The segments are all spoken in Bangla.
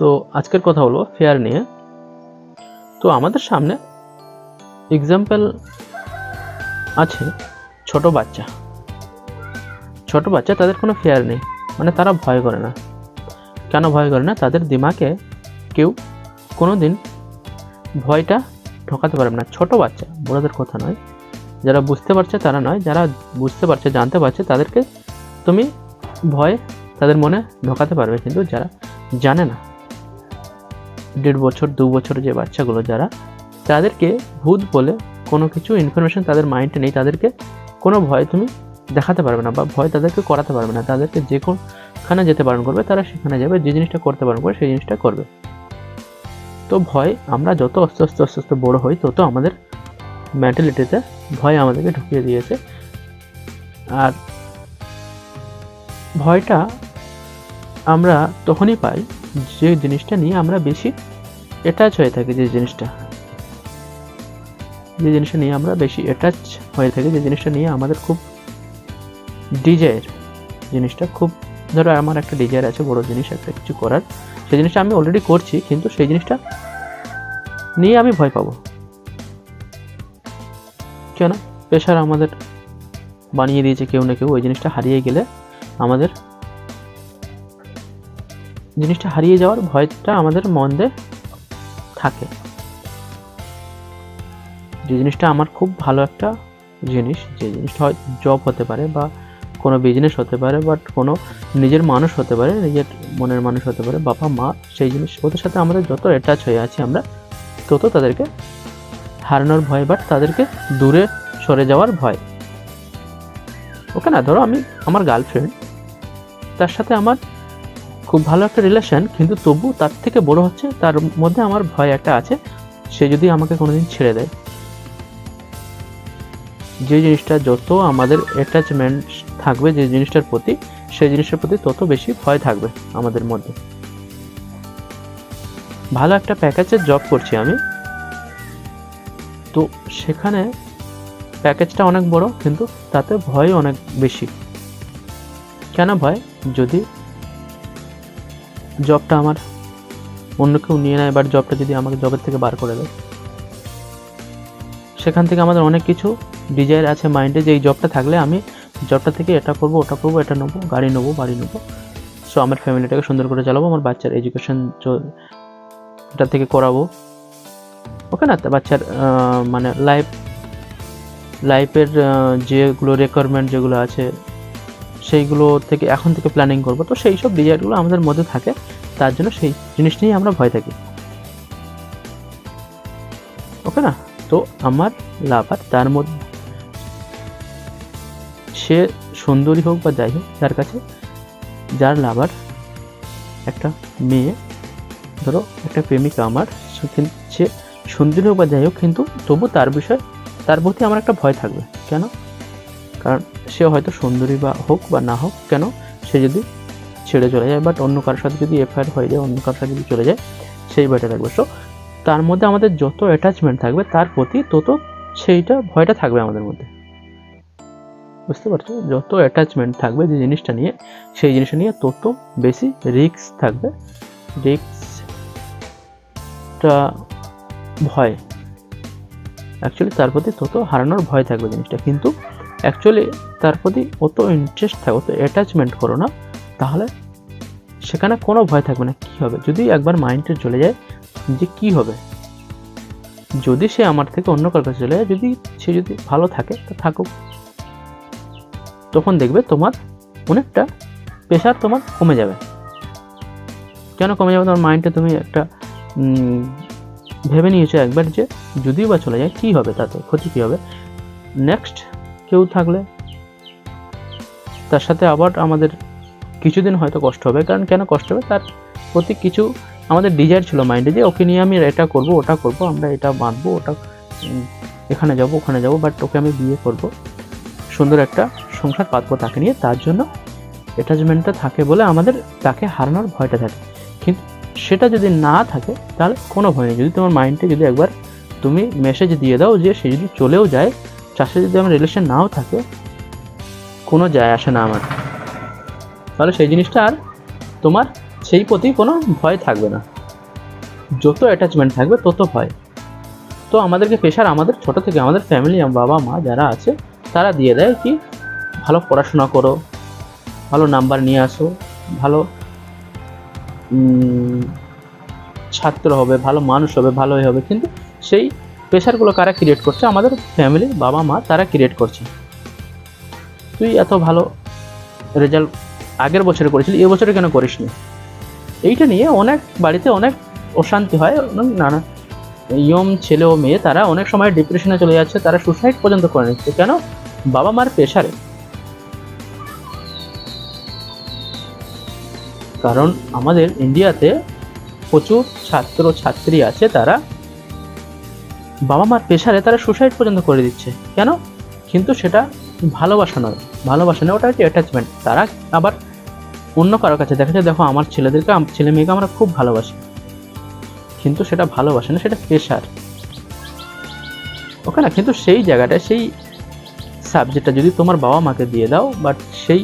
তো আজকের কথা বলবো ফেয়ার নিয়ে। তো আমাদের সামনে এক্সাম্পল আছে ছোট বাচ্চা তাদের কোনো ফেয়ার নেই, মানে তারা ভয় করে না। কেন ভয় করে না? তাদের দিমাগে কেউ কোনো দিন ভয়টা ঢোকাতে পারবে না। ছোট বাচ্চা, বড়দের কথা নয়, যারা বুঝতে পারছে তারা নয়, যারা বুঝতে পারছে জানতে পারছে তাদেরকে তুমি ভয় তাদের মনে ঢোকাতে পারবে। কিন্তু যারা জানে না, 1.5 বছর 2 বছর যে বাচ্চাগুলো যারা, তাদেরকে ভূত বলে কোনো কিছু ইনফরমেশন তাদের মাইন্ডে নেই, তাদেরকে কোনো ভয় তুমি দেখাতে পারবে না বা ভয় তাদেরকে করাতে পারবে না। তাদেরকে যে কোনখানে যেতে বারণ করবে তারা সেখানে যাবে, যে জিনিসটা করতে বারণ করবে সেই জিনিসটা করবে। তো ভয়, আমরা যত আস্তে আস্তে বড় হই তত আমাদের মেন্টালিটিতে ভয় আমাদেরকে ঢুকিয়ে দিয়েছে। আর ভয়টা আমরা তখনই পাই যে জিনিসটা নিয়ে আমরা বেশি অ্যাটাচ হয়ে থাকি, যে জিনিসটা নিয়ে আমরা বেশি অ্যাটাচ হয়ে থাকি, যে জিনিসটা নিয়ে আমাদের খুব ডিজায়ার, জিনিসটা খুব, ধরো আমার একটা ডিজায়ার আছে বড় জিনিস একটা কিছু করার, সেই জিনিসটা আমি অলরেডি করছি, কিন্তু সেই জিনিসটা নিয়ে আমি ভয় পাবো। কেন? প্রেশার আমাদের বানিয়ে দিয়েছে কেউ না কেউ। ওই জিনিসটা হারিয়ে গেলে আমাদের জিনিসটা হারিয়ে যাওয়ার ভয়টা আমাদের মধ্যে থাকে। যে জিনিসটা আমার খুব ভালো একটা জিনিস, যে জিনিসটা হয় জব হতে পারে বা কোনো বিজনেস হতে পারে, বাট কোনো নিজের মানুষ হতে পারে, নিজের মনের মানুষ হতে পারে, বাবা মা, সেই জিনিস ওদের সাথে আমাদের যত অ্যাটাচ হয়ে আছি আমরা, তত তাদেরকে হারানোর ভয়, বাট তাদেরকে দূরে সরে যাওয়ার ভয়। ওকে না, ধরো আমি আমার গার্লফ্রেন্ড, তার সাথে আমার খুব ভালো একটা রিলেশন, কিন্তু তবু তার থেকে বড় হচ্ছে তার মধ্যে আমার ভয় একটা আছে, সে যদি আমাকে কোনোদিন ছেড়ে দেয়। যে জিনিসটা যত আমাদের অ্যাটাচমেন্ট থাকবে যে জিনিসটার প্রতি, সেই জিনিসটার প্রতি তত বেশি ভয় থাকবে আমাদের মধ্যে। ভালো একটা প্যাকেজে জব করছি আমি, তো সেখানে প্যাকেজটা অনেক বড়, কিন্তু তাতে ভয় অনেক বেশি। কেন ভয়? যদি জবটা আমার অন্য কেউ নিয়ে নেয়, বাট জবটা যদি আমাকে জবের থেকে বার করে দেয়, সেখান থেকে আমাদের অনেক কিছু ডিজায়ার আছে মাইন্ডে, যে এই জবটা থাকলে আমি জবটা থেকে এটা করবো, ওটা করবো, এটা নেবো, গাড়ি নেবো, বাড়ি নেবো, সো আমার ফ্যামিলিটাকে সুন্দর করে চালাবো, আমার বাচ্চার এডুকেশন এটা থেকে করাবো। ওকে না, বাচ্চার মানে লাইফের যেগুলো রিকোয়ারমেন্ট যেগুলো আছে সেইগুলো থেকে এখন থেকে প্ল্যানিং করবো। তো সেই সব ডিজায়ারগুলো আমাদের মধ্যে থাকে, তার জন্য সেই জিনিস নিয়ে আমরা ভয় থাকি। ওকে না, তো আমার লাভার, তার মধ্যে সে সুন্দরী হোক বা যাই হোক, তার কাছে যার লাভার একটা মেয়ে, ধরো একটা প্রেমিকা আমার, সে সুন্দরী হোক বা যাই হোক, কিন্তু তবু তার প্রতি আমার একটা ভয় থাকবে। কেন? কারণ সে হয়তো সুন্দরী বা হোক বা না হোক কেন, সে যদি ছেড়ে চলে যায়, বাট অন্য কারোর সাথে যদি এফআইআর হয়ে যায়, অন্য কারোর সাথে যদি চলে যায়, সেই ভয়টা থাকবে। সো তার মধ্যে আমাদের যত অ্যাটাচমেন্ট থাকবে তার প্রতি তত সেইটা ভয়টা থাকবে আমাদের মধ্যে। বুঝতে পারছো? যত অ্যাটাচমেন্ট থাকবে যে জিনিসটা নিয়ে, সেই জিনিসটা নিয়ে তত বেশি রিস্ক থাকবে। রিস্কটা ভয়, অ্যাকচুয়ালি তার প্রতি তত হারানোর ভয় থাকবে জিনিসটা, কিন্তু অ্যাকচুয়ালি তার প্রতি অত ইন্টারেস্ট থাকে, অত অ্যাটাচমেন্ট করো না, তাহলে সেখানে কোনো ভয় থাকবে না। কী হবে যদি একবার মাইন্ডে চলে যায় যে কী হবে যদি সে আমার থেকে অন্য কারোর কাছে চলে যায়, সে যদি ভালো থাকে তো থাকুক, তখন দেখবে তোমার অনেকটা প্রেশার তোমার কমে যাবে। কেন কমে যাবে? তোমার মাইন্ডে তুমি একটা ভেবে নিয়েছো একবার যে যদিও বা চলে যায় কী হবে, তাতে ক্ষতি কী হবে। নেক্সট কেউ থাকলে তার সাথে আবার আমাদের কিছুদিন হয়তো কষ্ট হবে। কারণ কেন কষ্ট হবে? তার প্রতি কিছু আমাদের ডিজায়ার ছিল মাইন্ডে, যে ওকে নিয়ে আমি এটা করব, ওটা করব, আমরা এটা বাঁধবো, ওটা এখানে যাব, ওখানে যাব, বাট ওকে আমি বিয়ে করব, সুন্দর একটা সংসার পাতবো তাকে নিয়ে। তার জন্য অ্যাটাচমেন্টটা থাকে বলে আমাদের তাকে হারানোর ভয়টা থাকে। কিন্তু সেটা যদি না থাকে তাহলে কোনো ভয় নেই। যদি তোমার মাইন্ডে যদি একবার তুমি মেসেজ দিয়ে দাও যে সে যদি চলেও যায়, তার সাথে যদি আমার রিলেশন নাও থাকে, কোনো যায় আসে না আমার, তাহলে সেই জিনিসটা আর তোমার সেই প্রতি কোনো ভয় থাকবে না। যত অ্যাটাচমেন্ট থাকবে তত ভয়। তো আমাদেরকে প্রেশার আমাদের ছোটো থেকে আমাদের ফ্যামিলি বাবা মা যারা আছে তারা দিয়ে দেয় কি ভালো পড়াশোনা করো, ভালো নাম্বার নিয়ে আসো, ভালো ছাত্র হবে, ভালো মানুষ হবে, ভালোই হবে। কিন্তু সেই প্রেশারগুলো কারা ক্রিয়েট করছে? আমাদের ফ্যামিলি বাবা মা তারা ক্রিয়েট করছে। তুই এত ভালো রেজাল্ট আগের বছরে করেছিলি, এবছরে কেন করিসনি? এইটা নিয়ে অনেক বাড়িতে অনেক অশান্তি হয়। নানা ইয়ং ছেলে ও মেয়ে তারা অনেক সময় ডিপ্রেশনে চলে যাচ্ছে, তারা সুসাইড পর্যন্ত করে নিচ্ছে। কেন? বাবা মার প্রেশারে। কারণ আমাদের ইন্ডিয়াতে প্রচুর ছাত্র ছাত্রী আছে, তারা বাবা মার প্রেশারে তারা সুসাইড পর্যন্ত করে দিচ্ছে। কেন? কিন্তু সেটা ভালোবাসা নয়, ওটা হচ্ছে অ্যাটাচমেন্ট। তারা আবার অন্য কারোর কাছে দেখাচ্ছে, দেখো আমার ছেলেদেরকে, ছেলে মেয়েকে আমরা খুব ভালোবাসি, কিন্তু সেটা ভালোবাসে না, সেটা প্রেশার। ওকে না? কিন্তু সেই জায়গাটায় সেই সাবজেক্টটা যদি তোমার বাবা মাকে দিয়ে দাও, বাট সেই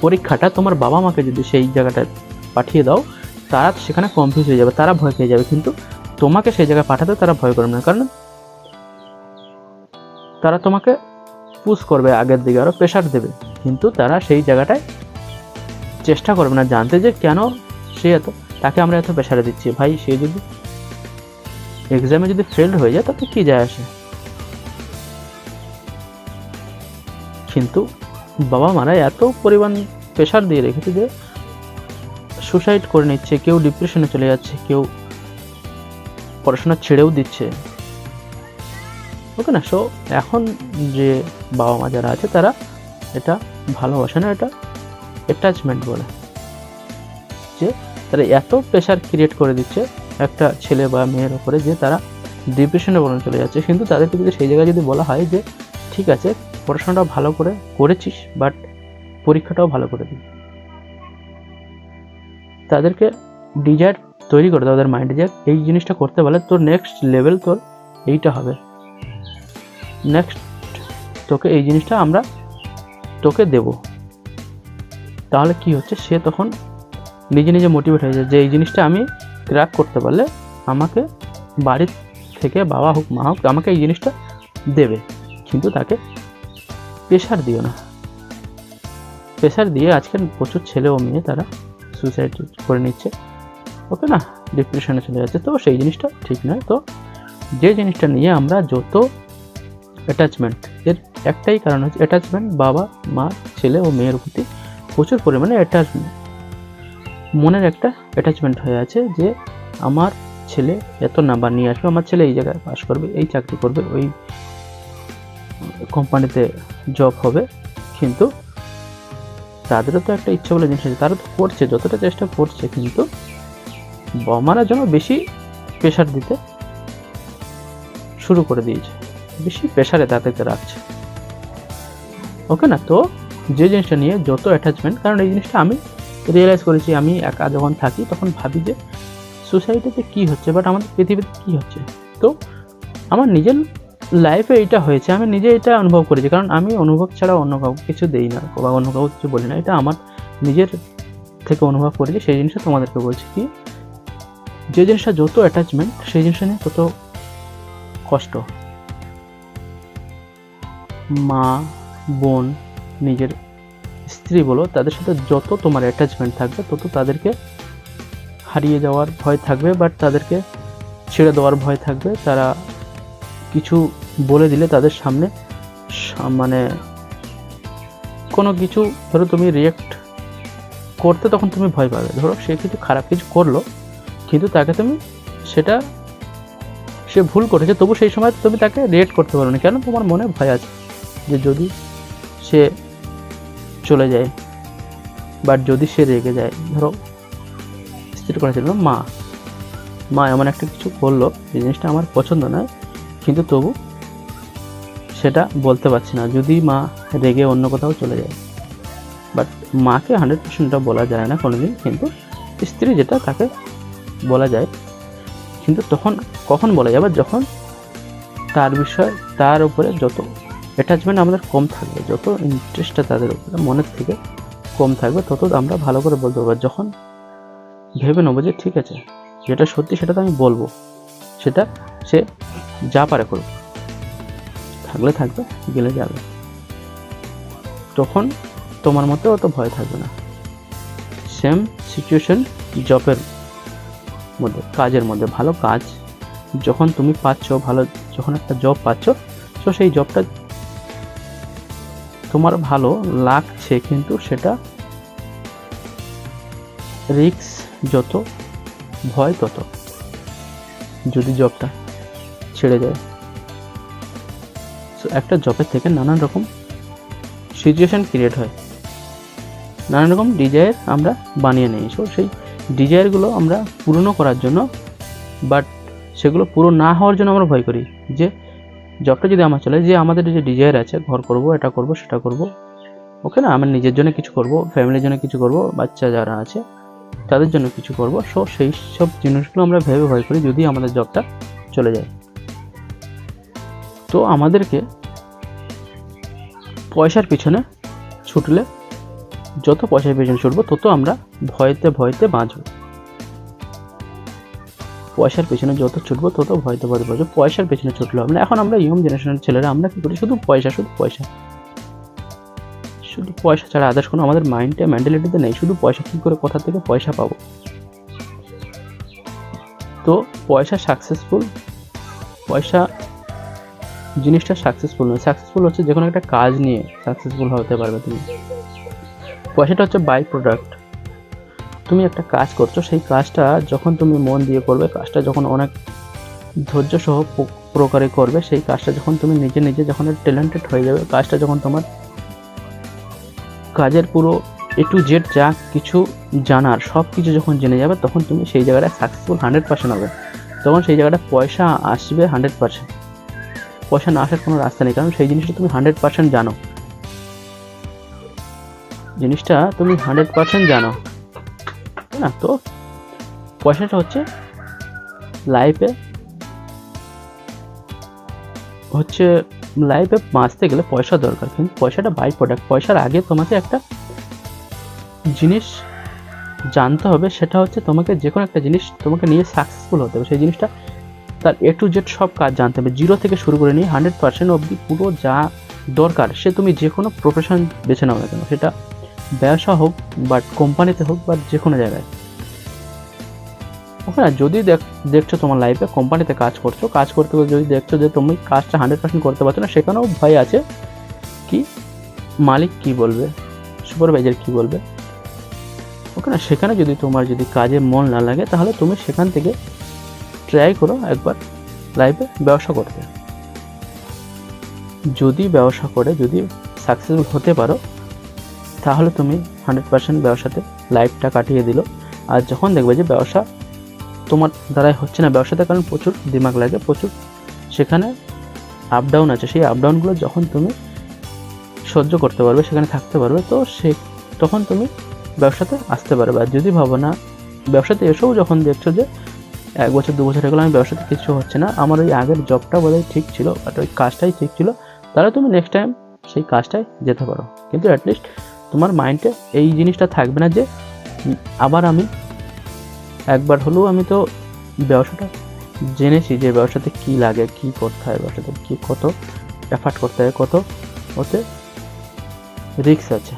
পরীক্ষাটা তোমার বাবা মাকে যদি সেই জায়গাটায় পাঠিয়ে দাও, তারা সেখানে কনফিউজ হয়ে যাবে, তারা ভয় পেয়ে যাবে। কিন্তু তোমাকে সেই জায়গায় পাঠাতে তারা ভয় করবে না, কারণ তারা তোমাকে পুশ করবে আগের দিকে, আরও প্রেশার দেবে। কিন্তু তারা সেই জায়গাটায় চেষ্টা করবে না জানতে যে কেন সে তাকে আমরা এত প্রেশারে দিচ্ছি। ভাই, সে যদি এক্সামে যদি ফেল হয়ে যায় তাতে কি যায় আসে? কিন্তু বাবা মারা এত পরিমাণ প্রেশার দিয়ে রেখেছে যে সুসাইড করে নিচ্ছে, কেউ ডিপ্রেশনে চলে যাচ্ছে, কেউ পড়াশোনা ছেড়েও দিচ্ছে। ওকে না? সো এখন যে বাবা মা যারা আছে তারা এটা ভালোবাসে না, এটা অ্যাটাচমেন্ট বলে। যে তারা এত প্রেশার ক্রিয়েট করে দিচ্ছে একটা ছেলে বা মেয়ের ওপরে যে তারা ডিপ্রেশনে পর্যন্ত চলে যাচ্ছে। কিন্তু তাদেরকে যদি সেই জায়গায় যদি বলা হয় যে ঠিক আছে, পড়াশোনাটা ভালো করে করেছিস, বাট পরীক্ষাটাও ভালো করে দিবি, তাদেরকে ডিজায়ার তৈরি করে দেয় ওদের মাইন্ডে যে এই জিনিসটা করতে পারলে তোর নেক্সট লেভেল তোর এইটা হবে, নেক্সট তোকে এই জিনিসটা আমরা তোকে দেব। তাহলে কি হচ্ছে, সে তখন নিজে নিজে মোটিভেট হয়ে যায় যে এই জিনিসটা আমি ক্র্যাক করতে পারলে আমাকে বাড়ির থেকে বাবা হোক মা হোক আমাকে এই জিনিসটা দেবে। কিন্তু তাকে প্রেশার দিও না। প্রেশার দিয়ে আজকের প্রচুর ছেলে ও মেয়ে তারা সুইসাইড করে নিচ্ছে। ওকে না? ডিপ্রেশনে চলে যাচ্ছে। তো সেই জিনিসটা ঠিক নয়। তো যে জিনিসটা নিয়ে আমরা যত অ্যাটাচমেন্ট, এর একটাই কারণ হচ্ছে অ্যাটাচমেন্ট। বাবা মা ছেলে ও মেয়ের প্রতি প্রচুর পরিমাণে অ্যাটাচমেন্ট, মনের একটা অ্যাটাচমেন্ট হয়ে আছে যে আমার ছেলে এত নাম্বার নিয়ে আসবে, আমার ছেলে এই জায়গায় পাস করবে, এই চাকরি করবে, ওই কোম্পানিতে জব হবে। কিন্তু তাদেরও তো একটা ইচ্ছা বলে জিনিস আছে, তারা তো করছে, যতটা চেষ্টা করছে, কিন্তু বাবা মারা যেন বেশি প্রেশার দিতে শুরু করে দিয়েছে, বেশি প্রেশারে তাদেরকে রাখছে। ওকে না? তো যে জিনিসটা নিয়ে যত অ্যাটাচমেন্ট, কারণ এই জিনিসটা আমি রিয়েলাইজ করেছি, আমি একা যখন থাকি তখন ভাবি যে সোসাইটিতে কী হচ্ছে, বাট আমাদের পৃথিবীতে কী হচ্ছে। তো আমার নিজের লাইফে এইটা হয়েছে, আমি নিজে এটা অনুভব করেছি, কারণ আমি অনুভব ছাড়া অন্য কাউকে কিছু দেই না বা অন্য কাউকে কিছু বলি না। এটা আমার নিজের থেকে অনুভব করেছি, সেই জিনিসটা তোমাদেরকে বলছি। কি যে জিনিসটা যত অ্যাটাচমেন্ট, সেই জিনিসটা নিয়ে তত কষ্ট। মা বোন, নিজের স্ত্রী বলো, তাদের সাথে যত তোমার অ্যাটাচমেন্ট থাকবে তত তাদেরকে হারিয়ে যাওয়ার ভয় থাকবে, বাট তাদেরকে ছেড়ে দেওয়ার ভয় থাকবে। তারা কিছু বলে দিলে তাদের সামনে মানে কোনো কিছু, ধরো তুমি রিয়েক্ট করতে তখন তুমি ভয় পাবে। ধরো সে কিছু খারাপ কিছু করলো, কিন্তু তাকে তুমি সেটা সে ভুল করেছে, তবু সেই সময় তুমি তাকে রিয়েক্ট করতে পারো না। কেন? তোমার মনে ভয় আছে যে যদি সে চলে যায়, বাট যদি সে রেগে যায়, ধরো স্থির করেছিল মা এমন একটা কিছু করলো, এই জিনিসটা আমার পছন্দ নয়, কিন্তু তবু সেটা বলতে পারছি না, যদি মা রেগে অন্য কোথাও চলে যায়। বাট মাকে 100% বলা যায় না কোনোদিন, কিন্তু স্ত্রী যেটা তাকে বলা যায়। কিন্তু তখন কখন বলা যাবে? যখন তার বিষয়, তার উপরে যত অ্যাটাচমেন্ট আমাদের কম থাকবে, যত ইন্টারেস্টটা তাদের উপরে মনের থেকে কম থাকবে তত আমরা ভালো করে বলতে পারবো। যখন ভেবে নেবো যে ঠিক আছে যেটা সত্যি সেটা তো আমি বলবো, সেটা সে যা পারে করুক, থাকলে থাকবে গেলে যাবে, তখন তোমার মধ্যে অত ভয় থাকবে না। সেম সিচুয়েশন জবের মধ্যে, কাজের মধ্যে। ভালো কাজ যখন তুমি পাচ্ছ, ভালো যখন একটা জব পাচ্ছ, তো সেই জবটা তোমার ভালো লাগছে, কিন্তু সেটা রিস্ক যত, ভয় তত। যদি জবটা ছেড়ে যায়, তো একটা জবের থেকে নানান রকম সিচুয়েশন ক্রিয়েট হয়, নানান রকম ডিজায়ার আমরা বানিয়ে নিই। সো সেই ডিজায়ারগুলো আমরা পূরণ করার জন্য, বাট সেগুলো পুরো না হওয়ার জন্য আমরা ভয় করি যে জবটা যদি আমার চলে, যে আমাদের যে ডিজায়ার আছে, ঘর করব, এটা করব, সেটা করব, ওকে না, আমার নিজের জন্য কিছু করব, ফ্যামিলির জন্য কিছু করব, বাচ্চা যারা আছে তাদের জন্য কিছু করব। সো সেই সব জিনিসগুলো আমরা ভেবে ভয় করি যদি আমাদের জবটা চলে যায়। তো আমাদেরকে পয়সার পিছনে ছুটলে, যত পয়সার পিছনে ছুটবো তত আমরা ভয়তে ভয়তে বাঁচব। পয়সার পেছনে যত ছুটবো তত ভয়তে ভয়তে বাঁচবো। পয়সার পেছনে ছুটলে হবে না। এখন আমরা ইয়ং জেনারেশনের ছেলেরা আমরা কি করি, শুধু পয়সা, শুধু পয়সা, শুধু পয়সা ছাড়া আদার্স কোনো আমাদের মাইন্ডে, মেন্টালিটিতে নেই। শুধু পয়সা, কী করে কোথা থেকে পয়সা পাবো। তো পয়সা সাকসেসফুল, পয়সা জিনিসটা সাকসেসফুল নয়। সাকসেসফুল হচ্ছে যে কোনো একটা কাজ নিয়ে সাকসেসফুল হতে পারবে তুমি। পয়সাটা হচ্ছে বাই প্রোডাক্ট। তুমি একটা কাজ করছো, সেই কাজটা যখন তুমি মন দিয়ে করবে, কাজটা যখন অনেক ধৈর্য সহ প্রকারে করবে, সেই কাজটা যখন তুমি নিজে নিজে যখন ট্যালেন্টেড হয়ে যাবে, কাজটা যখন তোমার কাজের পুরো A to Z যা কিছু জানার সব কিছু যখন জেনে যাবে, তখন তুমি সেই জায়গাটা সাকসেসফুল 100% হবে। তখন সেই জায়গাটা পয়সা আসবে 100%। পয়সা না আসার কোনো রাস্তা নেই, কারণ সেই জিনিসটা তুমি 100% জানো, জিনিসটা তুমি 100% জানো, তাই না? তো পয়সাটা হচ্ছে লাইফে বাঁচতে গেলে পয়সা দরকার, কিন্তু পয়সাটা বাই প্রোডাক্ট। পয়সার আগে তোমাকে একটা জিনিস জানতে হবে, সেটা হচ্ছে তোমাকে যে কোনো একটা জিনিস তোমাকে নিয়ে সাকসেসফুল হতে হবে। সেই জিনিসটা তার A to Z সব কাজ জানতে হবে, জিরো থেকে শুরু করে নিয়ে 100% অবধি পুরো যা দরকার। সে তুমি যে কোনো প্রফেশন বেছে নাও না কেন, সেটা ব্যবসা হোক বা কোম্পানিতে হোক বা যে কোনো জায়গায়। ওকে না, যদি দেখছো তোমার লাইফে কোম্পানিতে কাজ করছো, কাজ করতে করতে যদি দেখছো যে তুমি কাজটা 100% করতে পারছো না, সেখানেও ভয় আছে কি মালিক কি বলবে, সুপারভাইজার কি বলবে। ওকে না, সেখানে যদি তোমার যদি কাজে মন না লাগে, তাহলে তুমি সেখান থেকে ট্রাই করো একবার লাইফে ব্যবসা করতে। যদি ব্যবসা করে যদি সাকসেসফুল হতে পারো, তাহলে তুমি 100% ব্যবসাতে লাইফটা কাটিয়ে দিল। আর যখন দেখবে যে ব্যবসা তোমার দ্বারাই হচ্ছে না, ব্যবসাতে কারণ প্রচুর দিমাগ লাগে, প্রচুর সেখানে আপ ডাউন আছে, সেই আপ ডাউনগুলো যখন তুমি সহ্য করতে পারবে, সেখানে থাকতে পারবে, তো তখন তুমি ব্যবসাতে আসতে পারবে। আর যদি ভাবো না, ব্যবসাতে এসেও যখন দেখছো যে 1 বছর 2 বছর হয়ে গেলো, আমি ব্যবসাতে কিছু হচ্ছে না, আমার ওই আগের জবটা বোধহয় ঠিক ছিল, বাট ওই কাজটাই ঠিক ছিল, তাহলে তুমি নেক্সট টাইম সেই কাজটায় যেতে পারো। কিন্তু অ্যাটলিস্ট তোমার মাইন্ডে এই জিনিসটা থাকবে না যে আবার আমি একবার হলেও আমি তো ব্যবসাটা জেনেছি যে ব্যবসাতে কী লাগে, কী করতে হয়, ব্যবসাতে কী কত এফার্ট করতে হয়, কত ওতে রিস্ক আছে।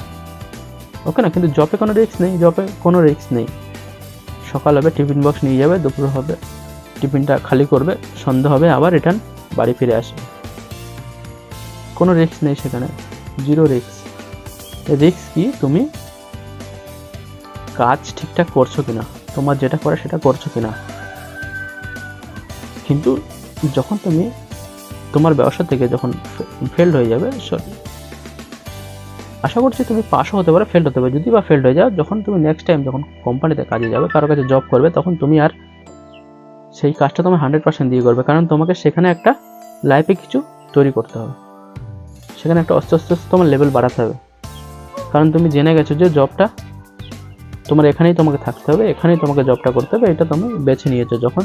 ওকে না, কিন্তু জবে কোনো রিস্ক নেই, জবে কোনো রিস্ক নেই। সকাল হবে টিফিন বক্স নিয়ে যাবে, দুপুর হবে টিফিনটা খালি করবে, সন্ধ্যা হবে আবার রিটার্ন বাড়ি ফিরে আসবে। কোনো রিস্ক নেই সেখানে, জিরো রিস্ক। রিস্ক কি তুমি কাজ ঠিকঠাক করছো কিনা, তোমার যেটা করে সেটা করছো কিনা। কিন্তু যখন তুমি তোমার ব্যবসা থেকে যখন ফেল্ড হয়ে যাবে, আশা করছি তুমি পাসও হতে পারো, ফেল্ড হতে পারে। যদি বা ফেল্ড হয়ে যাও, যখন তুমি নেক্সট টাইম যখন কোম্পানিতে কাজে যাবে, কারো কাছে জব করবে, তখন তুমি আর সেই কাজটা তোমার 100% দিয়ে করবে, কারণ তোমাকে সেখানে একটা লাইফে কিছু তৈরি করতে হবে, সেখানে একটা আস্তে আস্তে তোমার লেভেল বাড়াতে হবে। কারণ তুমি জেনে গেছো যে জবটা তোমার এখানেই তোমাকে থাকতে হবে, এখানেই তোমাকে জবটা করতে হবে, এটা তুমি বেছে নিয়েছো। যখন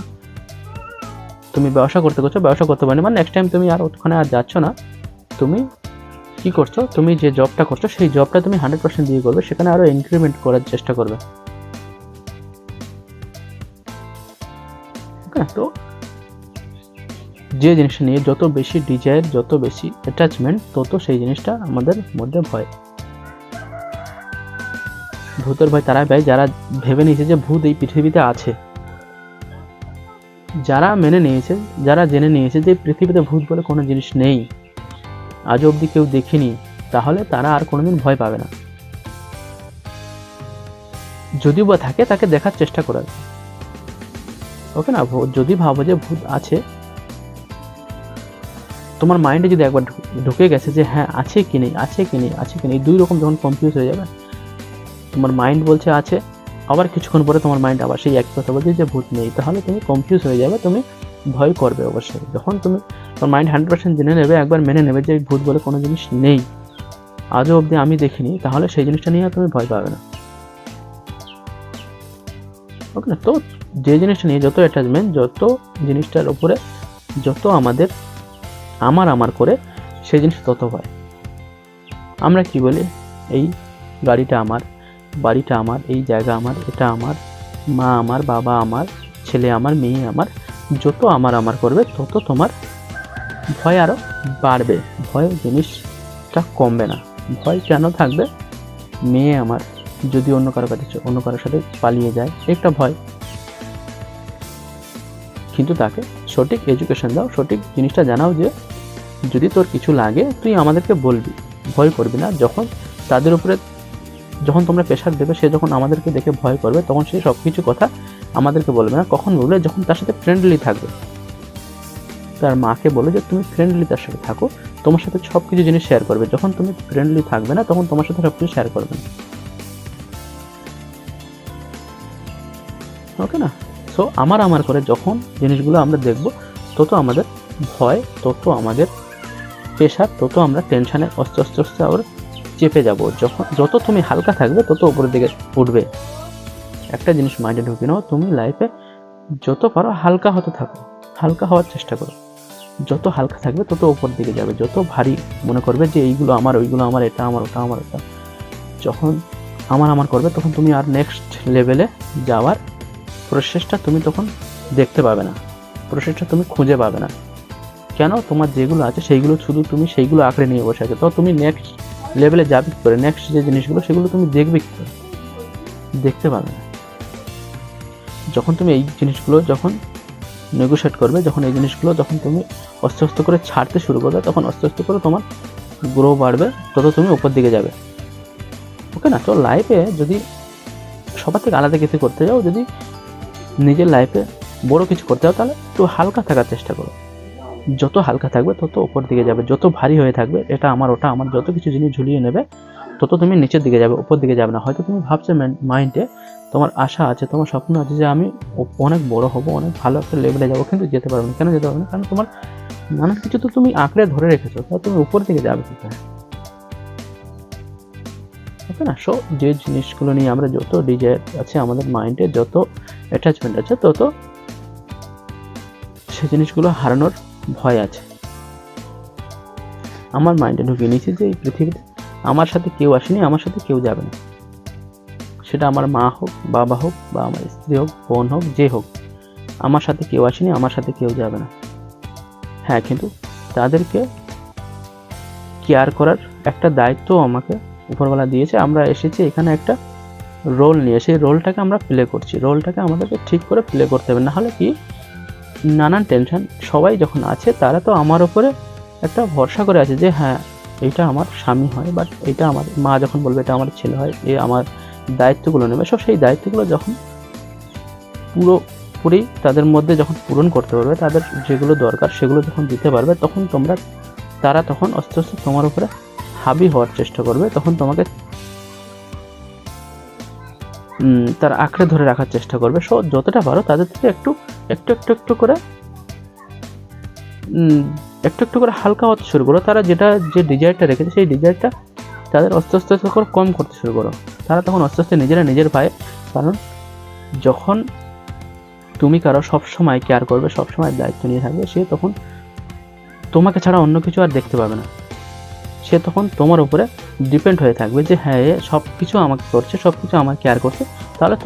তুমি ব্যবসা করতে পারছো, ব্যবসা করতে পারো, মানে নেক্সট টাইম তুমি আর ওখানে আর যাচ্ছ না, তুমি কি করছো, তুমি যে জবটা করছো সেই জবটা তুমি 100% দিয়ে করবে, সেখানে আরো ইনক্রিমেন্ট করার চেষ্টা করবে। ওকে, তো যে জিনিসটা নিয়ে যত বেশি ডিজায়ার, যত বেশি অ্যাটাচমেন্ট, তত সেই জিনিসটা আমাদের মধ্যে ভয়। ভূতের ভয় তারা পায় যারা ভেবে নিয়েছে যে ভূত এই পৃথিবীতে আছে, যারা মেনে নিয়েছে, যারা জেনে নিয়েছে যে পৃথিবীতে ভূত বলে কোনো জিনিস নেই, আজও অবধি কেউ দেখিনি, তাহলে তারা আর কোনোদিন ভয় পাবে না। যদিও বা থাকে, তাকে দেখার চেষ্টা করে। ওকে না, যদি ভাবো যে ভূত আছে, তোমার মাইন্ডে যদি একবার ঢুকে গেছে যে হ্যাঁ আছে কি নেই, আছে কি নেই, আছে কি নেই, দুই রকম যখন কনফিউজ হয়ে যাবে, তোমার মাইন্ড বলছে আছে, আবার কিছুক্ষণ পরে তোমার মাইন্ড আবার সেই এক কথা বলছে যে ভূত নেই, তাহলে তুমি কনফিউজ হয়ে যাবে, তুমি ভয় করবে অবশ্যই। যখন তুমি তোমার মাইন্ড 100% জেনে নেবে, একবার মেনে নেবে যে ভূত বলে কোনো জিনিস নেই, আজও অবধি আমি দেখিনি, তাহলে সেই জিনিসটা নিয়ে তুমি ভয় পাবে না। ওকে না, তো যে জিনিসটা নিয়ে যত অ্যাটাচমেন্ট, যত জিনিসটার উপরে যত আমাদের আমার করে, সেই জিনিস তত ভয়। আমরা কি বলি, এই গাড়িটা আমার, বাড়িটা আমার, এই জায়গা আমার, এটা আমার, মা আমার, বাবা আমার, ছেলে আমার, মেয়ে আমার, যত আমার করবে তত তোমার ভয় আরও বাড়বে, ভয় জিনিসটা কমবে না। ভয় কেন থাকবে, মেয়ে আমার যদি অন্য কারোর সাথে পালিয়ে যায়, একটা ভয়। কিন্তু তাকে সঠিক এডুকেশন দাও, সঠিক জিনিসটা জানাও যে যদি তোর কিছু লাগে তুই আমাদেরকে বলবি, ভয় করবি না। যখন তাদের উপরে যখন তোমরা প্রেশার দেবে, সে যখন আমাদেরকে দেখে ভয় করবে, তখন সে সব কিছু কথা আমাদেরকে বলবে না। কখন বলবে, যখন তার সাথে ফ্রেন্ডলি থাকবে। তার মাকে বলে যে তুমি ফ্রেন্ডলি তার সাথে থাকো, তোমার সাথে সব কিছু জিনিস শেয়ার করবে। যখন তুমি ফ্রেন্ডলি থাকবে না, তখন তোমার সাথে সব কিছু শেয়ার করবে না। ওকে না, সো আমার করে যখন জিনিসগুলো আমরা দেখব, তত আমাদের ভয়, তত আমাদের প্রেশার, তত আমরা টেনশানে আস্তে আস্তে আবার চেপে যাব। যত তুমি হালকা থাকবে, তত উপরের দিকে উঠবে। একটা জিনিস মাইন্ডে ঢুকে নাও, তুমি লাইফে যত পারো হালকা হতে থাকো, হালকা হওয়ার চেষ্টা করো। যত হালকা থাকবে তত উপর দিকে যাবে। যত ভারী মনে করবে যে এইগুলো আমার, ওইগুলো আমার, এটা আমার, ওটা আমার, ওটা, যখন আমার করবে, তখন তুমি আর নেক্সট লেভেলে যাওয়ার প্রসেসটা তুমি তখন দেখতে পাবে না, প্রসেসটা তুমি খুঁজে পাবে না। কেন, তোমার যেগুলো আছে সেইগুলো শুধু তুমি সেইগুলো আঁকড়ে নিয়ে বসে আছো। তো তুমি নেক্সট লেভেলে যাবে কী করে, নেক্সট যে জিনিসগুলো সেগুলো তুমি দেখবে কী করে, দেখতে পাবে না। যখন তুমি এই জিনিসগুলো যখন নেগোশিয়েট করবে, যখন এই জিনিসগুলো যখন তুমি আস্তে করে ছাড়তে শুরু করবে, তখন আস্তে করে তোমার গ্রো বাড়বে, তত তুমি উপর দিকে যাবে। ওকে না, তো লাইফে যদি সবার থেকে আলাদা কিছু করতে যাও, যদি নিজের লাইফে বড় কিছু করতে যাও, তাহলে একটু হালকা থাকার চেষ্টা করো। যত হালকা থাকবে তত উপর দিকে যাবে। যত ভারী হয়ে থাকবে, এটা আমার, ওটা আমার, যত কিছু জিনিস ঝুলিয়ে নেবে, তত তুমি নিচের দিকে যাবে, উপর দিকে যাবে না। হয়তো তুমি ভাবছো মাইন্ডে, তোমার আশা আছে, তোমার স্বপ্ন আছে যে আমি অনেক বড় হব, অনেক ভালো একটা লেভেলে যাবো, কিন্তু যেতে পারবে না। কেন যেতে পারবে না? কারণ তোমার নানান কিছু তো তুমি আঁকড়ে ধরে রেখেছো, তাই তুমি উপর দিকে যাবে কি করে? ওকে না, সো যে জিনিসগুলো নিয়ে আমরা যত ডিজায়ার আছে আমাদের মাইন্ডে, যত অ্যাটাচমেন্ট আছে, তত সেই জিনিসগুলো হারানোর ভয় আছে। আমার মাইন্ডে ঢুকিয়ে নিয়েছি যে এই পৃথিবীতে আমার সাথে কেউ আসেনি, আমার সাথে কেউ যাবে না। সেটা আমার মা হোক, বাবা হোক, বা আমার স্ত্রী হোক, বোন হোক, যে হোক, আমার সাথে কেউ আসেনি, আমার সাথে কেউ যাবে না। হ্যাঁ, কিন্তু তাদেরকে কেয়ার করার একটা দায়িত্ব আমাকে উপরওয়ালা দিয়েছে। আমরা এসেছি এখানে একটা রোল নিয়ে, সেই রোলটাকে আমরা প্লে করছি। রোলটাকে আমাদেরকে ঠিক করে প্লে করতে হবে, না হলে কি নানান টেনশন। সবাই যখন আছে, তারা তো আমার উপরে একটা ভরসা করে আছে যে হ্যাঁ এইটা আমার স্বামী হয়, বাট এটা আমার মা যখন বলবে এটা আমার ছেলে হয়, এ আমার দায়িত্বগুলো নেবে। সব সেই দায়িত্বগুলো যখন পুরোপুরি তাদের মধ্যে যখন পূরণ করতে পারবে, তাদের যেগুলো দরকার সেগুলো যখন দিতে পারবে, তখন তারা তখন আস্তে আস্তে তোমার উপরে হাবি হওয়ার চেষ্টা করবে। তখন তোমাকে তারা আঁকড়ে ধরে রাখার চেষ্টা করবে। সো যতটা পারো তাদের থেকে একটু করে হালকা হতে শুরু করো। তারা যে ডিজায়ারটা রেখেছে, সেই ডিজায়ারটা তাদের আস্তে আস্তে করে কম করতে শুরু করো। তারা তখন আস্তে আস্তে নিজের পায়ে, কারণ যখন তুমি কারো সবসময় কেয়ার করবে, সবসময় দায়িত্ব নিয়ে থাকবে, সে তখন তোমাকে ছাড়া অন্য কিছু আর দেখতে পাবে না। সে তখন তোমার উপরে ডিপেন্ড হয়ে থাকবে যে হ্যাঁ এ সব কিছু আমাকে করছে, সব কিছু আমার কেয়ার করছে, তাহলে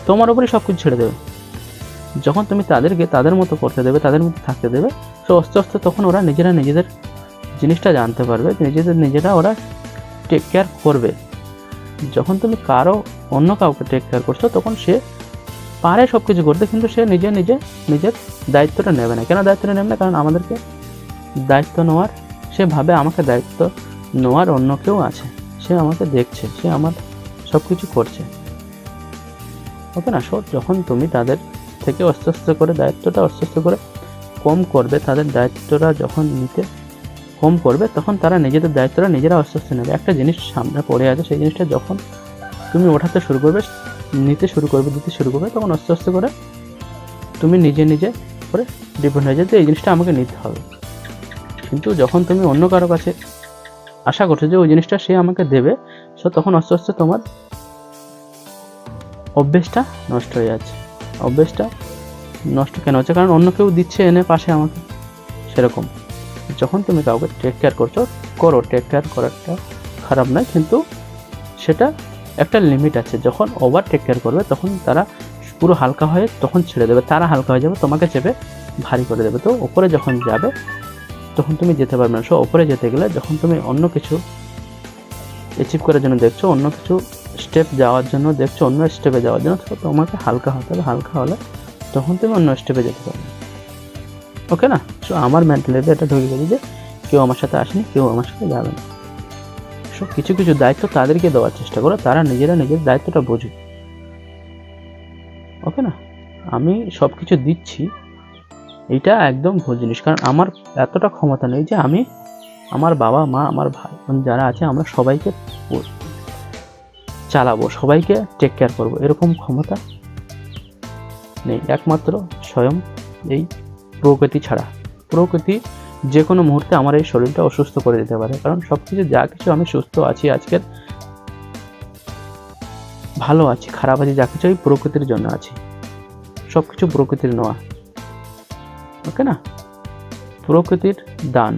তোমার উপরেই সব কিছু ছেড়ে দেবে। যখন তুমি তাদেরকে তাদের মতো করতে দেবে, তাদের মতো থাকতে দেবে, তো আস্তে আস্তে তখন ওরা নিজেদের জিনিসটা জানতে পারবে, নিজেরা ওরা টেক কেয়ার করবে। যখন তুমি অন্য কাউকে টেক কেয়ার করছো, তখন সে পারে সব কিছু করতে, কিন্তু সে নিজের দায়িত্বটা নেবে না। কেন দায়িত্বটা নেবে না? কারণ আমাদেরকে দায়িত্ব নেওয়ার, সে ভাবে আমাকে দায়িত্ব নেওয়ার অন্য কেউ আছে, সে আমাকে দেখছে, সে আমার সব কিছু করছে। ওকে না? যখন তুমি তাদের থেকে আস্তে আস্তে করে দায়িত্বটা আস্তে আস্তে করে কম করবে, তাদের দায়িত্বটা যখন নিতে কম করবে, তখন তারা নিজেদের দায়িত্বটা নিজেরা আস্তে আস্তে নেবে। একটা জিনিস সামনে পড়ে আছে, সেই জিনিসটা যখন তুমি ওঠাতে শুরু করবে, দিতে শুরু করবে, তখন আস্তে আস্তে করে তুমি নিজে করে ডিপেন্ড হয়ে যায় যে এই জিনিসটা আমাকে নিতে হবে। কিন্তু যখন তুমি অন্য কারো কাছে আশা করছো যে ওই জিনিসটা সে আমাকে দেবে, সো তখন আস্তে আস্তে তোমার অভ্যেসটা নষ্ট হয়ে যাচ্ছে। অভ্যেসটা নষ্ট কেন হচ্ছে? কারণ অন্য কেউ দিচ্ছে এনে পাশে আমাকে। সেরকম যখন তুমি কাউকে টেক কেয়ার করো, টেক কেয়ার করাটা খারাপ নয়, কিন্তু সেটা একটা লিমিট আছে। যখন ওভার টেক কেয়ার করবে, তখন তারা পুরো হালকা হয়ে তখন ছেড়ে দেবে, তারা হালকা হয়ে যাবে, তোমাকে চেপে ভারী করে দেবে। তো ওপরে যখন যাবে, তখন তুমি যেতে পারবে না। সো ওপরে যেতে গেলে, যখন তুমি অন্য কিছু অ্যাচিভ করার জন্য দেখছো, অন্য কিছু স্টেপ যাওয়ার জন্য দেখছো, অন্য স্টেপে যাওয়ার জন্য, তো তোমাকে হালকা হতে হবে। হালকা হলে তখন তুমি অন্য স্টেপে যেতে পারবে। ওকে না? সো আমার মেন্টালিটি এটা ঢুকে গেছে যে কেউ আমার সাথে আসেনি, কেউ আমার সাথে যাবে না। সো কিছু দায়িত্ব তাদেরকে দেওয়ার চেষ্টা করো, তারা নিজের দায়িত্বটা বোঝে। ওকে না? আমি সব কিছু দিচ্ছি, এইটা একদম ভুল জিনিস। কারণ আমার এতটা ক্ষমতা নেই যে আমি আমার বাবা মা, আমার ভাই বোন যারা আছে, আমরা সবাইকে চালাবো, সবাইকে টেক কেয়ার করবো, এরকম ক্ষমতা নেই। একমাত্র স্বয়ং এই প্রকৃতি ছাড়া। প্রকৃতি যে কোনো মুহূর্তে আমার এই শরীরটা অসুস্থ করে দিতে পারে। কারণ সব কিছু যা কিছু আমি সুস্থ আছি, আজকের ভালো আছি, খারাপ আছি, যা কিছু এই প্রকৃতির জন্য আছি। সব কিছু প্রকৃতির নেওয়া। ওকে না? প্রকৃতির দান,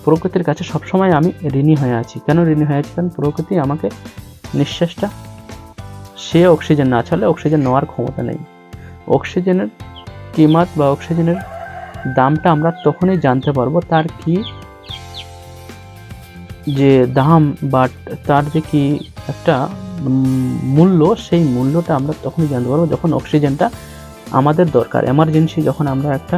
প্রকৃতির কাছে সবসময় আমি ঋণী হয়ে আছি। কেন ঋণী হয়ে আছি? কারণ প্রকৃতি আমাকে নিঃশ্বাসটা, সে অক্সিজেন না ছাড়লে অক্সিজেন নেওয়ার ক্ষমতা নেই। অক্সিজেনের কিমাত বা অক্সিজেনের দামটা আমরা তখনই জানতে পারবো, তার কি যে দাম বা তার যে কি একটা মূল্য, সেই মূল্যটা আমরা তখনই জানতে পারবো যখন অক্সিজেনটা আমাদের দরকার। এমার্জেন্সি যখন আমরা একটা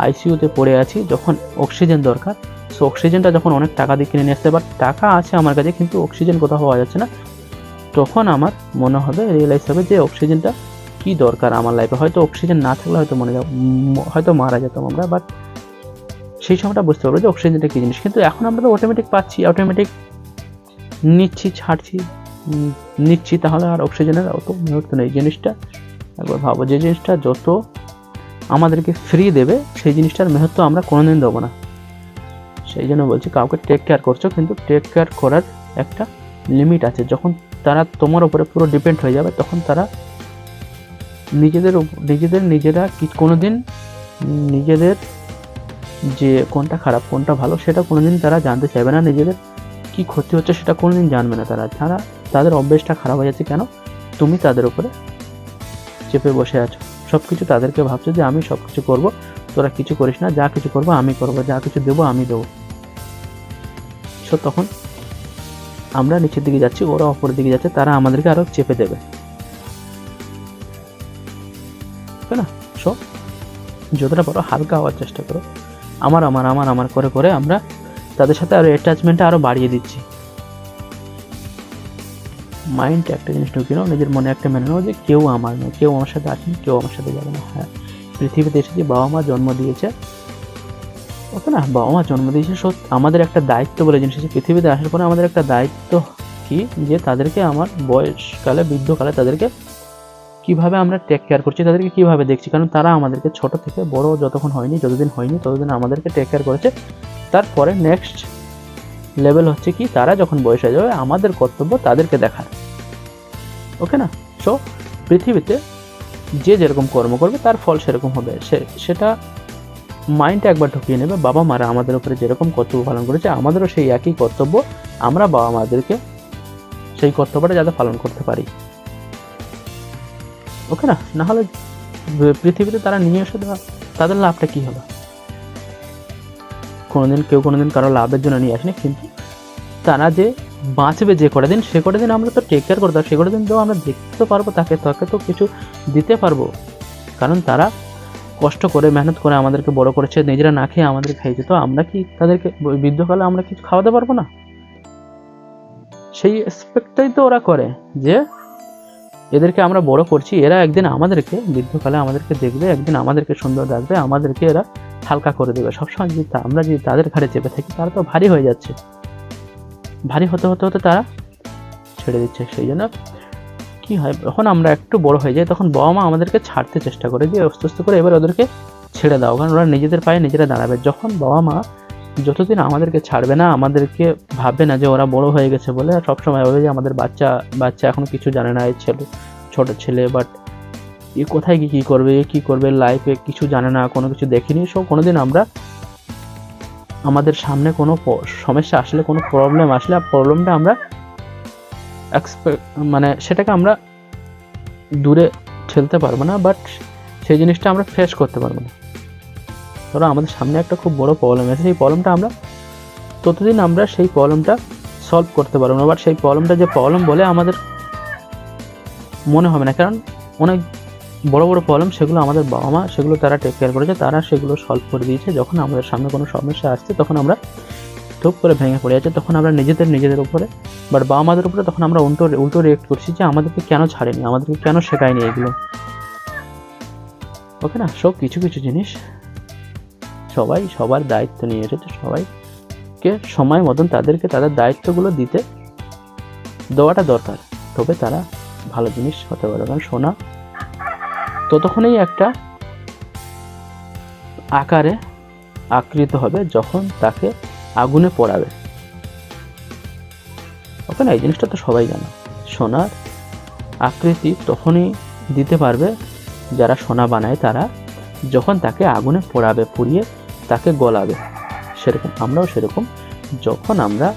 আইসিইউতে পড়ে আছি, যখন অক্সিজেন দরকার, সো অক্সিজেনটা যখন অনেক টাকা দিয়ে কিনে নিয়ে আসতে, বা টাকা আছে আমার কাছে কিন্তু অক্সিজেন কোথাও পাওয়া যাচ্ছে না, তখন আমার মনে হবে, রিয়েলাইজ হবে যে অক্সিজেনটা কি দরকার আমার লাইফে। হয়তো অক্সিজেন না থাকলে হয়তো মারা যেতাম আমরা, বাট সেই সময়টা বুঝতে পারবো যে অক্সিজেনটা কী জিনিস। কিন্তু এখন আমরা তো অটোমেটিক পাচ্ছি, অটোমেটিক নিচ্ছি, তাহলে আর অক্সিজেনের অত মুহূর্ত নেই। জিনিসটা একবার ভাবো, যে জিনিসটা যত আমাদেরকে ফ্রি দেবে, সেই জিনিসটার মেহত্ব আমরা কোনোদিন দেবো না। সেই জন্য বলছি, কাউকে টেক কেয়ার করছো, কিন্তু টেক কেয়ার করার একটা লিমিট আছে। যখন তারা তোমার উপরে পুরো ডিপেন্ড হয়ে যাবে, তখন তারা নিজেরা কোনোদিন নিজেদের যে কোনটা খারাপ কোনটা ভালো সেটা কোনোদিন তারা জানতে চাইবে না। নিজেদের কি ক্ষতি হচ্ছে সেটা কোনোদিন জানবে না তারা। তাদের অভ্যেসটা খারাপ হয়ে যাচ্ছে। কেন? তুমি তাদের উপরে চেপে বসে আছো, সব কিছু তাদেরকে ভাবছো যে আমি সব কিছু করবো, তোরা কিছু করিস না, যা কিছু করবো আমি করবো, যা কিছু দেবো আমি দেবো। সো তখন আমরা নিচের দিকে যাচ্ছি, ওরা অপরের দিকে যাচ্ছে, তারা আমাদেরকে আরো চেপে দেবে। তাই না? সো যতটা পারো হালকা হওয়ার চেষ্টা করো। আমার করে করে আমরা তাদের সাথে আরো অ্যাটাচমেন্টটা আরো বাড়িয়ে দিচ্ছি। মাইন্ডে একটা জিনিস ঢুকিয়ে নাও, নিজের মনে একটা মেনে নাও যে কেউ আমার নয়, কেউ আমার সাথে আসেনি, কেউ আমার সাথে যাবে না। হ্যাঁ, পৃথিবীতে এসেছি, বাবা মা জন্ম দিয়েছে, ওকে না? বাবা মা জন্ম দিয়েছে, আমাদের একটা দায়িত্ব বলে জিনিস আছে। পৃথিবীতে আসার পরে আমাদের একটা দায়িত্ব কি, যে তাদেরকে আমার বয়সকালে, বৃদ্ধকালে তাদেরকে কিভাবে আমরা টেক কেয়ার করছি, তাদেরকে কিভাবে দেখছি। কারণ তারা আমাদেরকে ছোট থেকে বড় যতদিন হয়নি ততদিন আমাদেরকে টেক কেয়ার করেছে। তারপরে নেক্সট লেভেল হচ্ছে কি, তারা যখন বয়স হয়ে যাবে, আমাদের কর্তব্য তাদেরকে দেখার। ওকে না? সো পৃথিবীতে যে যেরকম কর্ম করবে তার ফল সেরকম হবে। সেটা মাইন্ডে একবার ঢুকিয়ে নেবে, বাবা মারা আমাদের উপরে যেরকম কর্তব্য পালন করেছে আমাদেরও সেই একই কর্তব্য, আমরা বাবা মাদেরকে সেই কর্তব্যটা যাতে পালন করতে পারি। ওকে না? না হলে পৃথিবীতে তারা নিয়ে এসে তাদের লাভটা কি হলো? কোনোদিন কারো লাভের জন্য নিয়ে আসেনি, কিন্তু তারা যে বাঁচবে যে কটা দিন, সে কটা দিন আমরা তো টেক কেয়ার করতে পারবো, সে কটা দিন তো আমরা দেখতে পারবো, তাকে তো কিছু দিতে পারবো। কারণ তারা কষ্ট করে মেহনত করে আমাদেরকে বড় করেছে, নিজেরা না খেয়ে আমাদের খাইছে, তো আমরা কি তাদেরকে বৃদ্ধকালে আমরা কিছু খাওয়াতে পারবো না? সেই এক্সপেক্টটাই তো ওরা করে যে এদেরকে আমরা বড় করছি, এরা একদিন আমাদেরকে বৃদ্ধকালে আমাদেরকে দেখবে, একদিন আমাদেরকে সুন্দর রাখবে, আমাদেরকে এরা হালকা করে দেবে। সবসময় যদি আমরা যদি তাদের ঘাড়ে চেপে থাকি, তারা তো ভারী হয়ে যাচ্ছে, ভারী হতে হতে হতে তারা ছেড়ে দিচ্ছে। সেই জন্য কি হয়, যখন আমরা একটু বড় হয়ে যাই তখন বাবা মা আমাদেরকে ছাড়তে চেষ্টা করে, যে আস্তে আস্তে করে এবার ওদেরকে ছেড়ে দাও, কারণ ওরা নিজেদের পায়ে নিজেরা দাঁড়াবে। যখন বাবা মা যতদিন আমাদেরকে ছাড়বে না, আমাদেরকে ভাববে না যে ওরা বড় হয়ে গেছে বলে, সবসময় ভাবে যে আমাদের বাচ্চা এখন কিছু জানে না, এই ছোট ছেলে, বাট এ কোথায় গিয়ে কী করবে লাইফে কিছু জানে না, কোনো কিছু দেখিনি। সো কোনোদিন আমরা আমাদের সামনে কোনো সমস্যা আসলে, কোনো প্রবলেম আসলে, প্রবলেমটা আমরা মানে সেটাকে আমরা দূরে ঠেলতে পারবো না, বাট সেই জিনিসটা আমরা ফেস করতে পারবো না। ধরো আমাদের সামনে একটা খুব বড় প্রবলেম আছে, সেই প্রবলেমটা আমরা ততদিন আমরা সেই প্রবলেমটা সলভ করতে পারবো না, বাট সেই প্রবলেমটা যে প্রবলেম বলে আমাদের মনে হবে না, কারণ অনেক বড় বড় প্রবলেম সেগুলো আমাদের বাবা মা সেগুলো তারা টেক কেয়ার করেছে, তারা সেগুলো সলভ করে দিয়েছে। যখন আমাদের সামনে কোনো সমস্যা আসছে তখন আমরা ধূপ করে ভেঙে পড়ে যাচ্ছে, তখন আমরা নিজেদের উপরে বাট বাবা মাদের উপরে তখন আমরা উল্টো রিয়েক্ট করছি যে আমাদেরকে কেন ছাড়েনি, আমাদেরকে কেন শেখায়নি এগুলো। ওকে না? সব কিছু জিনিস সবাই সবার দায়িত্ব নিয়ে এসেছে, সবাইকে সময় মতন তাদেরকে তাদের দায়িত্বগুলো দেওয়াটা দরকার, তবে তারা ভালো জিনিস হতে পারে। কারণ সোনা ততক্ষণেই একটা আকারে আকৃত হবে যখন তাকে আগুনে পোড়াবে। ওকে না? এই জিনিসটা তো সবাই জানে। সোনার আকৃতি তখনই দিতে পারবে যারা সোনা বানায়, তারা যখন তাকে আগুনে পোড়াবে, পুড়িয়ে তাকে গলাবে। সেরকম আমরাও সেরকম যখন আমরা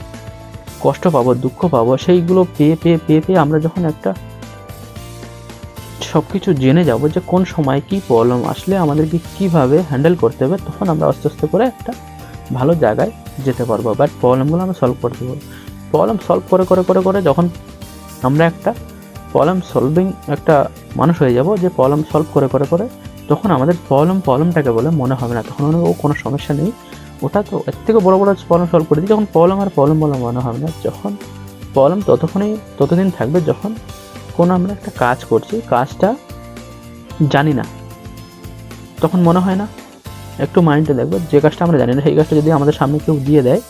কষ্ট পাবো, দুঃখ পাবো, সেইগুলো পেয়ে আমরা যখন একটা সব কিছু জেনে যাব যে কোন সময় কি প্রবলেম আসলে আমাদেরকে কিভাবে হ্যান্ডেল করতে হবে, তখন আমরা আস্তে আস্তে করে একটা ভালো জায়গায় যেতে পারবো। বাট প্রবলেমগুলো আমরা সলভ করতে পারবো। প্রবলেম সলভ করে যখন আমরা একটা প্রবলেম সলভিং একটা মানুষ হয়ে যাব, যে প্রবলেম সলভ করে তখন আমাদের প্রবলেমটাকে বলে মনে হবে না, তখন ও কোনো সমস্যা নেই, ওটা তো এর থেকে বড় প্রবলেম সলভ করে দিই। যখন প্রবলেম বলে মনে হবে না, যখন প্রবলেম ততদিন থাকবে যখন কোনো আমরা একটা কাজ করছি, কাজটা জানি না, তখন মনে হয় না। একটু মাইন্ডে দেখবে, যে কাজটা আমরা জানি না সেই কাজটা যদি আমাদের সামনে কেউ দিয়ে দেয়,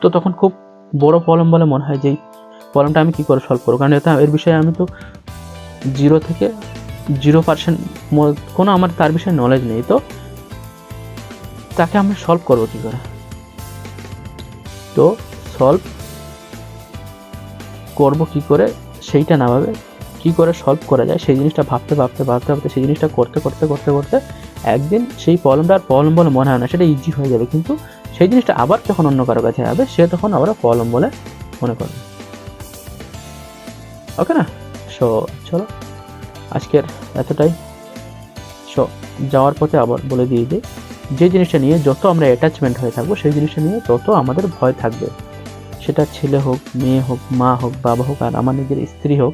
তো তখন খুব বড় প্রবলেম বলে মনে হয় যে এই প্রবলেমটা আমি কী করে সলভ করবো, কারণ এর বিষয়ে আমি তো 0 থেকে 0% কোনো আমার তার বিষয়ে নলেজ নেই, তো তাকে আমরা সলভ করবো কী করে? তো সলভ করবো কী করে সেইটা না ভাবে কী করে সলভ করা যায় সেই জিনিসটা ভাবতে সেই জিনিসটা করতে একদিন সেই প্রবলেমটা আর প্রবলেম বলে মনে হয় না, সেটা ইজি হয়ে যাবে। কিন্তু সেই জিনিসটা আবার যখন অন্য কারো কাছে যাবে, সে তখন আবার প্রবলেম বলে মনে করবে। ওকে না? সো চলো আজকের এতটাই। সো যাওয়ার পথে আবার বলে দিয়ে দিই, যে জিনিসটা নিয়ে যত আমরা অ্যাটাচমেন্ট হয়ে থাকবো সেই জিনিসটা নিয়ে তত আমাদের ভয় থাকবে। সেটা ছেলে হোক, মেয়ে হোক, মা হোক, বাবা হোক, আর আমার নিজের স্ত্রী হোক,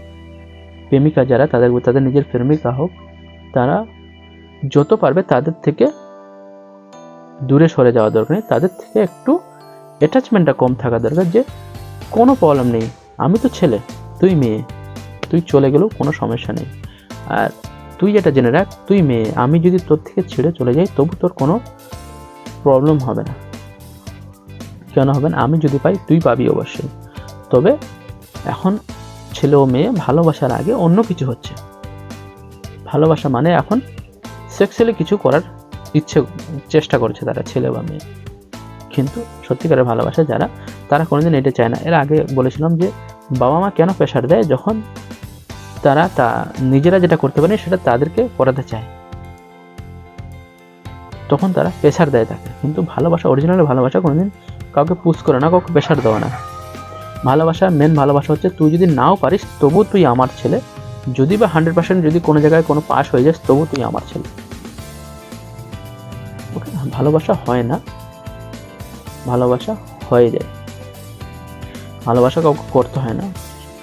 প্রেমিকা যারা তাদের নিজের প্রেমিকা হোক, তারা যত পারবে তাদের থেকে দূরে সরে যাওয়া দরকার নেই, তাদের থেকে একটু অ্যাটাচমেন্টটা কম থাকা দরকার। যে কোনো প্রবলেম নেই, আমি তো ছেলে, তুই মেয়ে, তুই চলে গেলেও কোনো সমস্যা নেই। আর তুই এটা জেনে রাখ, তুই মেয়ে, আমি যদি তোর থেকে ছেড়ে চলে যাই তবু তোর কোনো প্রবলেম হবে না। কেন হবে না? আমি যদি পাই তুই পাবি অবশ্যই। তবে এখন ছেলে ও মেয়ে ভালোবাসার আগে অন্য কিছু হচ্ছে। ভালোবাসা মানে এখন সেক্সুয়ালি কিছু করার চেষ্টা করছে তারা, ছেলে বা মেয়ে। কিন্তু সত্যিকারের ভালোবাসা যারা, তারা কোনোদিন এটা চায় না। এর আগে বলেছিলাম যে বাবা মা কেন প্রেশার দেয়, যখন তারা নিজেরা যেটা করতে পারে সেটা তাদেরকে করাতে চায়। তখন তারা প্রেশার দেয় থাকে। কিন্তু ভালোবাসা, অরিজিনাল ভালোবাসা কোনোদিন কাউকে পুশ করে না, কাউকে প্রেশার দেওয়া না। ভালোবাসা, মেন ভালোবাসা হচ্ছে তুই যদি নাও পারিস তবু তুই আমার ছেলে, যদি বা 100% যদি কোনো জায়গায় কোনো পাস হয়ে যাস তবু তুই আমার ছেলে। ওকে, ভালোবাসা হয় না, ভালোবাসা হয়ে যায়। ভালোবাসা কাউকে করতে হয় না,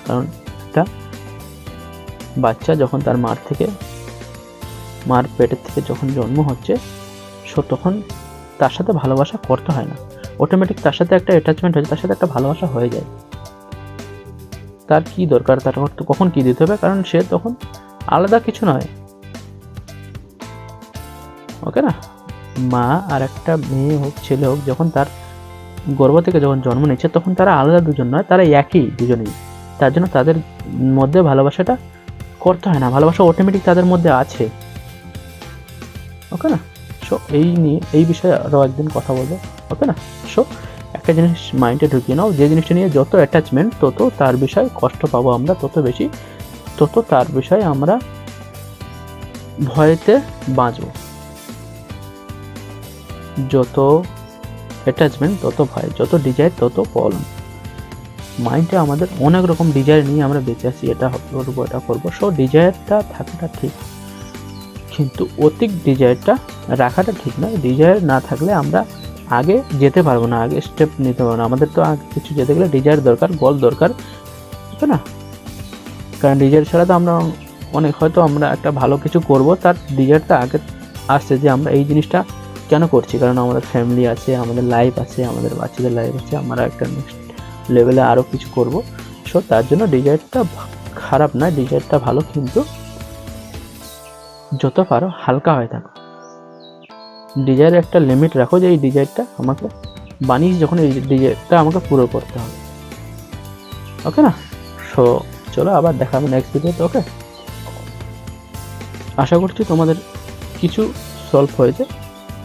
কারণ একটা বাচ্চা যখন তার মার পেটের থেকে যখন জন্ম হচ্ছে, তখন তার সাথে ভালোবাসা করতে হয় না, অটোমেটিক তার সাথে একটা অ্যাটাচমেন্ট হয়ে যায়, তার সাথে একটা ভালোবাসা হয়ে যায়। তার কি দরকার, তার কখন কি দিতে হবে, কারণ সে তখন আলাদা কিছু নয়। ওকে না, মা আর একটা মেয়ে হোক ছেলে হোক, যখন তার গর্ভ থেকে যখন জন্ম নিচ্ছে তখন তারা আলাদা দুজন নয়, তারা একই দুজনেই। তার জন্য তাদের মধ্যে ভালোবাসাটা করতে হয় না, ভালোবাসা অটোমেটিক তাদের মধ্যে আছে। ওকে না, সো এই বিষয়ে আরও একদিন কথা বলবো। ওকে না, সো একটা জিনিস মাইন্ডে ঢুকিয়ে নাও, যে জিনিসটা নিয়ে যত অ্যাটাচমেন্ট তত তার বিষয়ে কষ্ট পাবো আমরা, তত বেশি, তত তার বিষয়ে আমরা ভয়েতে বাঁচবো। যত অ্যাটাচমেন্ট তত ভয়, যত ডিজায়ার তত প্রবলেম। মাইন্ডে আমাদের অনেক রকম ডিজায়ার নিয়ে আমরা বেঁচে আছি, এটা করবো এটা করবো। সো ডিজায়ারটা থাকাটা ঠিক, কিন্তু অতিক ডিজায়ারটা রাখাটা ঠিক নয়। ডিজায়ার না থাকলে আমরা আগে যেতে পারবো না, আগে স্টেপ নিতে পারবো না। আমাদের তো আগে কিছু যেতে গেলে ডিজায়ার দরকার, গোল দরকার, তাই না? কারণ ডিজায়ার ছাড়া তো আমরা হয়তো আমরা একটা ভালো কিছু করব, তার ডিজায়ারটা আগে আসছে যে আমরা এই জিনিসটা কেন করছি, কারণ আমাদের ফ্যামিলি আছে, আমাদের লাইফ আছে, আমাদের বাচ্চাদের লাইফ আছে, আমরা একটা নেক্সট লেভেলে আরও কিছু করব। সো তার জন্য ডিজায়ারটা খারাপ না, ডিজায়ারটা ভালো, কিন্তু যত পারো হালকা হয়ে থাকো। ডিজায়ারের একটা লিমিট রাখো, যে এই ডিজায়ারটা আমাকে বানিয়েছি যখন, এই ডিজায়ারটা আমাকে পুরো করতে হবে। ওকে না, সো চলো আবার দেখা হবে নেক্সট ভিডিওতে। ওকে, আশা করছি তোমাদের কিছু সলভ হয়েছে।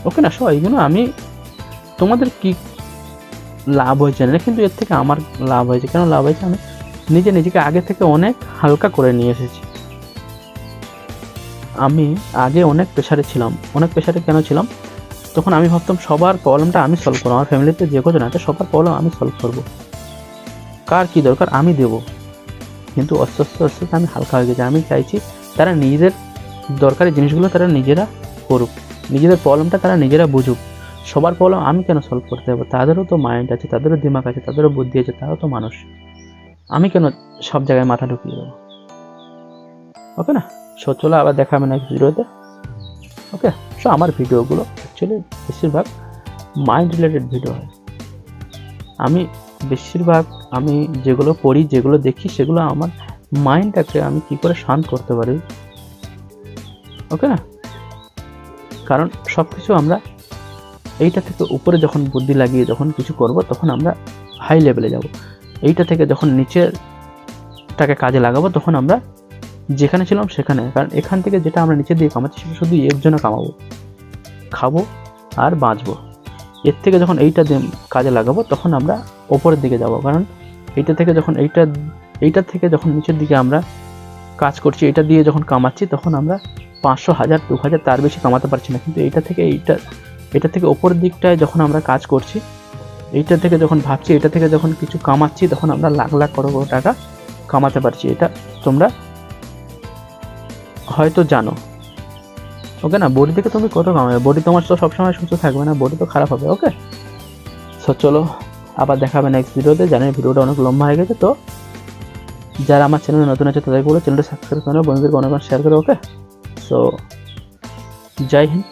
ওকে না, সো এইগুলো আমি তোমাদের কি লাভ হয়েছে না, কিন্তু এর থেকে আমার লাভ হয়েছে। কেন লাভ হয়েছে, আমি নিজেকে আগে থেকে অনেক হালকা করে নিয়ে এসেছি। আমি আগে অনেক প্রেশারে ছিলাম। অনেক প্রেশারে কেন ছিলাম, তখন আমি ভাবতাম সবার প্রবলেমটা আমি সলভ করবো, আমার ফ্যামিলিতে যে কজন আছে সবার প্রবলেম আমি সলভ করবো, কার কী দরকার আমি দেবো। কিন্তু আস্তে আস্তে আমি হালকা হয়ে গেছি। আমি চাইছি তারা নিজেদের দরকারি জিনিসগুলো তারা নিজেরা করুক, নিজেদের প্রবলেমটা তারা নিজেরা বুঝুক। সবার প্রবলেম আমি কেন সলভ করতে হবে, তাদেরও তো মাইন্ড আছে, তাদেরও দিমাগ আছে, তাদেরও বুদ্ধি আছে, তারাও তো মানুষ। আমি কেন সব জায়গায় মাথা ঢুকিয়ে দেবো। ওকে না, সো চলো আবার দেখা হবে নেক্সট ভিডিওতে। ওকে, সো আমার ভিডিওগুলো অ্যাকচুয়ালি বেশিরভাগ মাইন্ড রিলেটেড ভিডিও হয়। আমি বেশিরভাগ আমি যেগুলো পড়ি, যেগুলো দেখি, সেগুলো আমার মাইন্ডটাকে আমি কী করে শান্ত করতে পারি। ওকে না, কারণ সব কিছু আমরা এইটা থেকে উপরে যখন বুদ্ধি লাগিয়ে যখন কিছু করব, তখন আমরা হাই লেভেলে যাব। এইটা থেকে যখন নিচেরটাকে কাজে লাগাবো, তখন আমরা যেখানে ছিলাম সেখানে। কারণ এখান থেকে যেটা আমরা নিচে দিয়ে কামাচ্ছি, সেটা শুধু এর জন্য কামাবো, খাবো আর বাঁচবো। এর থেকে যখন এইটা দিয়ে কাজে লাগাবো, তখন আমরা ওপরের দিকে যাব। কারণ এইটা থেকে যখন এইটা থেকে যখন নিচের দিকে আমরা কাজ করছি, এটা দিয়ে যখন কামাচ্ছি, তখন আমরা 500, 1000, 2000 তার বেশি কামাতে পারছি না। কিন্তু এটা থেকে ওপরের দিকটায় যখন আমরা কাজ করছি, এইটা থেকে যখন ভাবছি, এটা থেকে যখন কিছু কামাচ্ছি, তখন আমরা লাখ লাখ করোড় টাকা কামাতে পারছি। এটা তোমরা হয়তো জানো। ওকে না, বডি থেকে তুমি কত কামাবে, বডি তোমার তো সবসময় সুস্থ থাকবে না, বডি তো খারাপ হবে। ওকে, সো চলো আবার দেখা হবে নেক্সট ভিডিওতে। জানি ভিডিওটা অনেক লম্বা হয়ে গেছে, তো যারা আমার চ্যানেলে নতুন আছে তাদেরকে বলে চ্যানেলটা সাবস্ক্রাইব করে বন্ধুদেরকে অনেক শেয়ার করো। ওকে, সো জয় হিন্দ,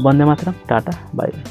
বন্দে মাতরম, টাটা, বাই বাই।